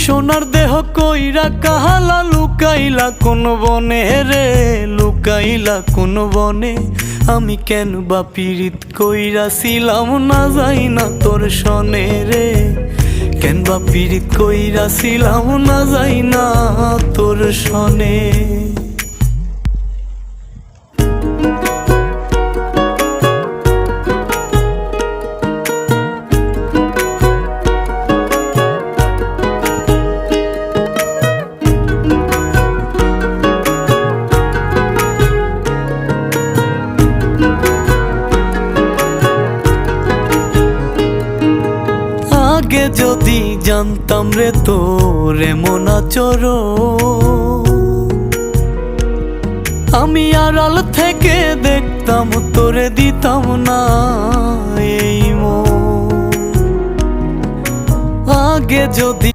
সোনার দেহ কইরা কাহালা লুকাইলা কোন বনে রে, লুকাইলা কোন বনে। আমি কেন বা পীড়িত কইরাছিলাম না যাই না তোর সনে রে, কেন বা পীড়িত কইরাছিলাম না যাই না তোর সনে। আগে যদি জানতাম রে তোর এমন আচরণ, আমি আড়াল থেকে দেখতাম তোরে দিতাম না এই মন। আগে যদি